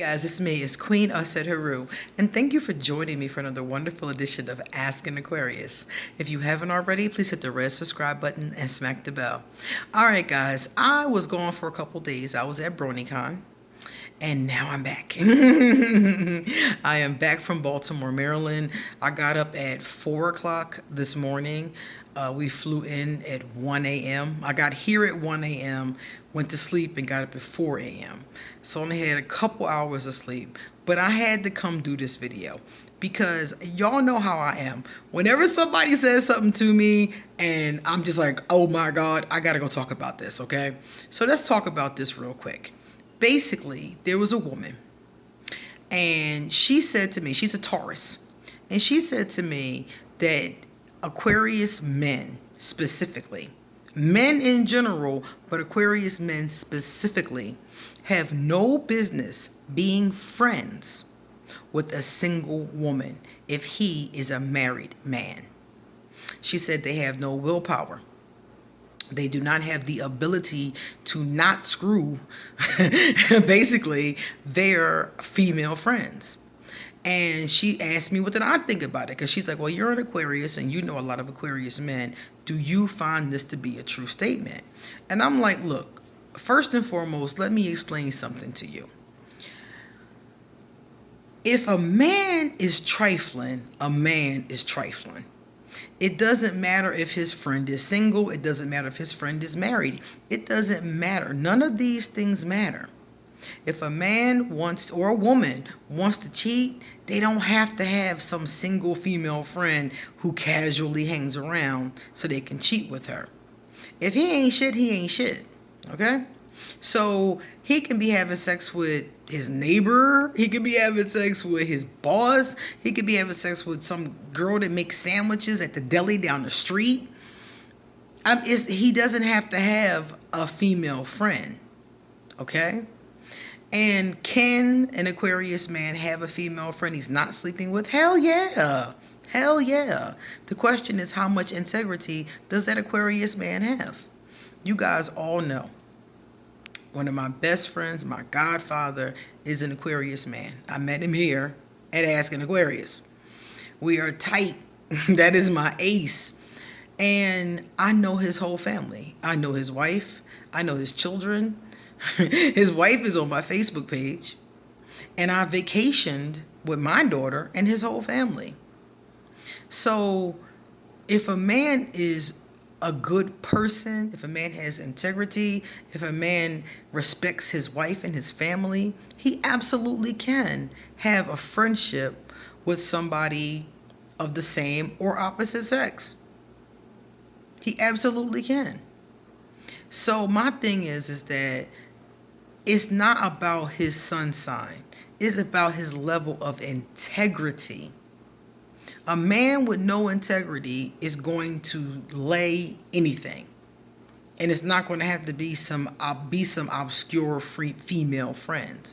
Guys, it's me, it's Queen Aset Haru, and thank you for joining me for another wonderful edition of Ask an Aquarius. If you haven't already, please hit the red subscribe button and smack the bell. All right, guys, I was gone for a couple days. I was at BronyCon, and now I'm back. I am back from Baltimore, Maryland. I got up at 4 o'clock this morning. We flew in at 1 a.m. I got here at 1 a.m., went to sleep, and got up at 4 a.m. So I only had a couple hours of sleep. But I had to come do this video because y'all know how I am. Whenever somebody says something to me and I'm just like, oh my God, I got to go talk about this, okay? So let's talk about this real quick. Basically, there was a woman, and she said to me, she's a Taurus, and she said to me that Aquarius men specifically, men in general, but Aquarius men specifically, have no business being friends with a single woman if he is a married man. She said they have no willpower. They do not have the ability to not screw, basically, their female friends. And she asked me, what did I think about it? Because she's like, well, you're an Aquarius and you know a lot of Aquarius men. Do you find this to be a true statement? And I'm like, look, first and foremost, let me explain something to you. If a man is trifling, a man is trifling. It doesn't matter if his friend is single. It doesn't matter if his friend is married. It doesn't matter. None of these things matter. If a man wants, or a woman wants to cheat, they don't have to have some single female friend who casually hangs around so they can cheat with her. If he ain't shit, he ain't shit. Okay? So he can be having sex with his neighbor. He could be having sex with his boss. He could be having sex with some girl that makes sandwiches at the deli down the street. He doesn't have to have a female friend. Okay? And can an Aquarius man have a female friend he's not sleeping with? Hell yeah. Hell yeah. The question is, how much integrity does that Aquarius man have? You guys all know. One of my best friends, my godfather, is an Aquarius man. I met him here at Ask an Aquarius. We are tight. That is my ace. And I know his whole family. I know his wife. I know his children. His wife is on my Facebook page. And I vacationed with my daughter and his whole family. So if a man is a good person, if a man has integrity, if a man respects his wife and his family, he absolutely can have a friendship with somebody of the same or opposite sex. He absolutely can. So my thing is that it's not about his sun sign. It's about his level of integrity. A man with no integrity is going to lay anything. And it's not going to have to be some obscure female friend.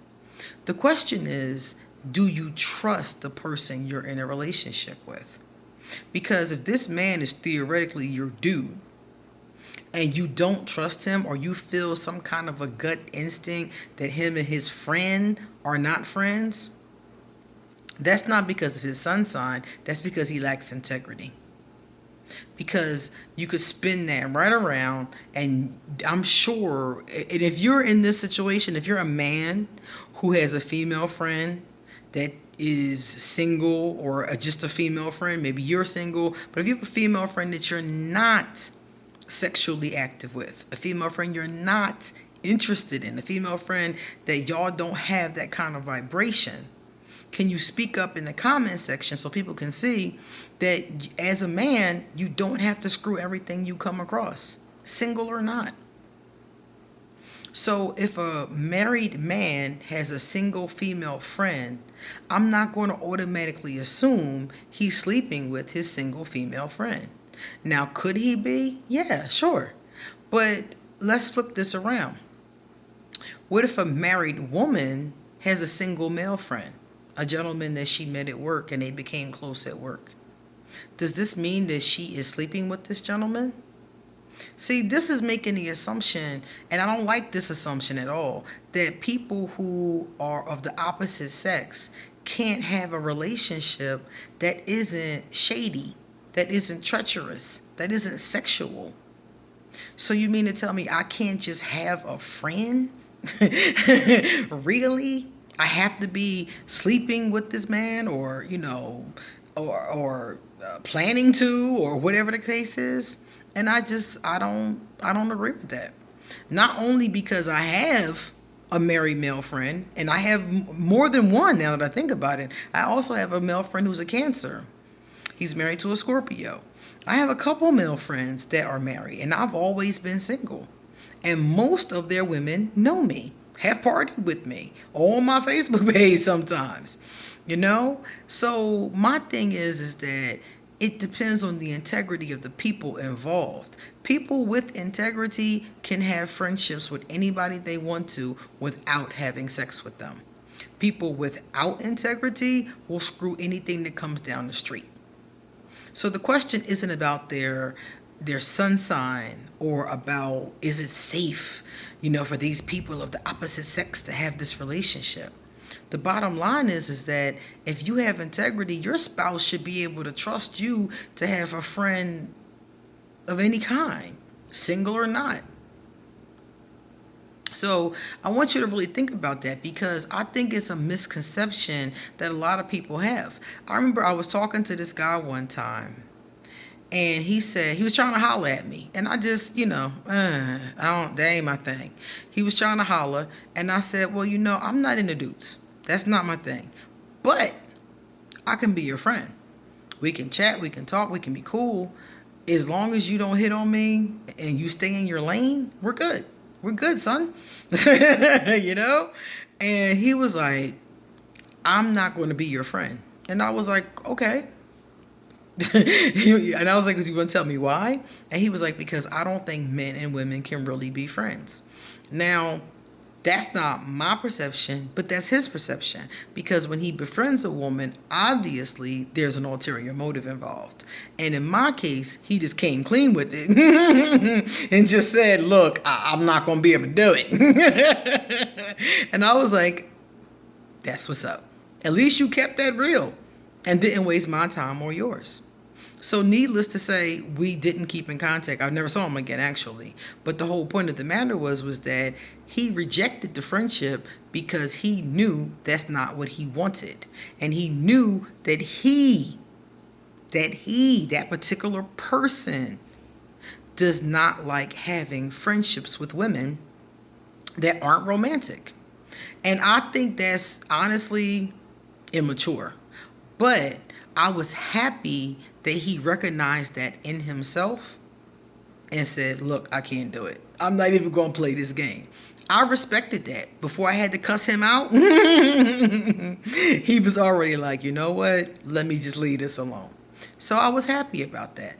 The question is, do you trust the person you're in a relationship with? Because if this man is theoretically your dude, and you don't trust him, or you feel some kind of a gut instinct that him and his friend are not friends, that's not because of his sun sign. That's because he lacks integrity. Because you could spin that right around, and I'm sure, and if you're in this situation, if you're a man who has a female friend that is single, or just a female friend, maybe you're single, but if you have a female friend that you're not sexually active with, a female friend you're not interested in, a female friend that y'all don't have that kind of vibration, can you speak up in the comment section so people can see that as a man, you don't have to screw everything you come across, single or not? So if a married man has a single female friend, I'm not going to automatically assume he's sleeping with his single female friend. Now, could he be? Yeah, sure. But let's flip this around. What if a married woman has a single male friend, a gentleman that she met at work and they became close at work? Does this mean that she is sleeping with this gentleman? See, this is making the assumption, and I don't like this assumption at all, that people who are of the opposite sex can't have a relationship that isn't shady, that isn't treacherous, that isn't sexual. So you mean to tell me I can't just have a friend? Really? I have to be sleeping with this man, or planning to, or whatever the case is. And I don't agree with that. Not only because I have a married male friend, and I have more than one now that I think about it. I also have a male friend who's a Cancer. He's married to a Scorpio. I have a couple male friends that are married, and I've always been single. And most of their women know me, have partied with me on my Facebook page sometimes. So my thing is that it depends on the integrity of the people involved. People with integrity can have friendships with anybody they want to without having sex with them. People without integrity will screw anything that comes down the street. So the question isn't about their sun sign, or about, is it safe, for these people of the opposite sex to have this relationship. The bottom line is that if you have integrity, your spouse should be able to trust you to have a friend of any kind, single or not. So I want you to really think about that, because I think it's a misconception that a lot of people have. I remember I was talking to this guy one time, and he said he was trying to holler at me, and I just, that ain't my thing. He was trying to holler, and I said, well, I'm not into dudes. That's not my thing. But I can be your friend. We can chat, we can talk, we can be cool. As long as you don't hit on me and you stay in your lane, we're good. We're good, son. And he was like, I'm not going to be your friend. And I was like, okay. And I was like, you want to tell me why? And he was like, because I don't think men and women can really be friends. Now, that's not my perception, but that's his perception. Because when he befriends a woman, obviously there's an ulterior motive involved. And in my case, he just came clean with it and just said, look, I'm not going to be able to do it. And I was like, that's what's up. At least you kept that real and didn't waste my time or yours. So needless to say, we didn't keep in contact. I never saw him again, actually. But the whole point of the matter was that he rejected the friendship because he knew that's not what he wanted. And he knew that that particular person does not like having friendships with women that aren't romantic. And I think that's honestly immature. But I was happy that he recognized that in himself and said, look, I can't do it. I'm not even going to play this game. I respected that. Before I had to cuss him out, he was already like, you know what? Let me just leave this alone. So I was happy about that.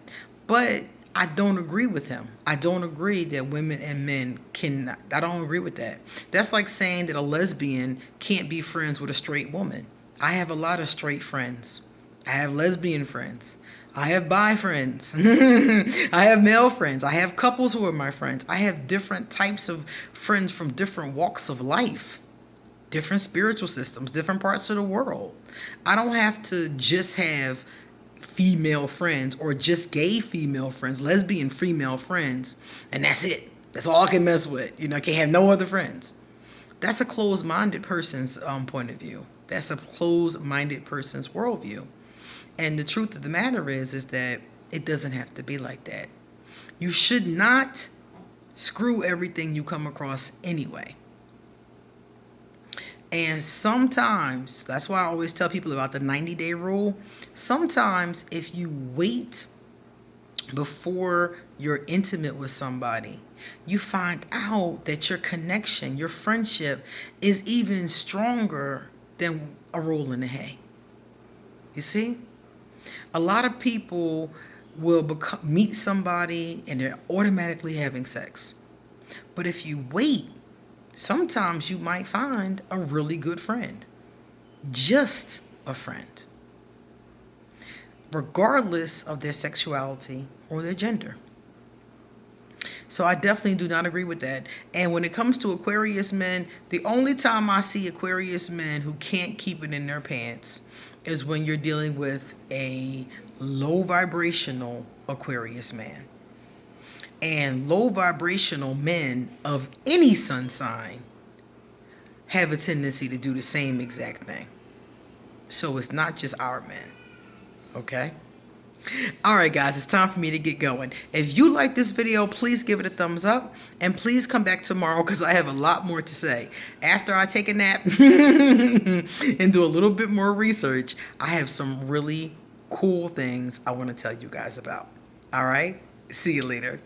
But I don't agree with him. I don't agree that women and men cannot. I don't agree with that. That's like saying that a lesbian can't be friends with a straight woman. I have a lot of straight friends. I have lesbian friends. I have bi friends. I have male friends. I have couples who are my friends. I have different types of friends from different walks of life, different spiritual systems, different parts of the world. I don't have to just have female friends or just gay female friends, lesbian female friends, and that's it. That's all I can mess with. I can't have no other friends. That's a closed-minded person's point of view. That's a closed-minded person's worldview. And the truth of the matter is that it doesn't have to be like that. You should not screw everything you come across anyway. And sometimes, that's why I always tell people about the 90-day rule. Sometimes if you wait before you're intimate with somebody, you find out that your connection, your friendship is even stronger than a roll in the hay. You see? A lot of people will meet somebody and they're automatically having sex. But if you wait, sometimes you might find a really good friend. Just a friend. Regardless of their sexuality or their gender. So I definitely do not agree with that. And when it comes to Aquarius men, the only time I see Aquarius men who can't keep it in their pants is when you're dealing with a low vibrational Aquarius man. And low vibrational men of any sun sign have a tendency to do the same exact thing. So it's not just our men. Okay? All right, guys, it's time for me to get going. If you like this video, please give it a thumbs up. And please come back tomorrow because I have a lot more to say. After I take a nap and do a little bit more research, I have some really cool things I want to tell you guys about. All right? See you later.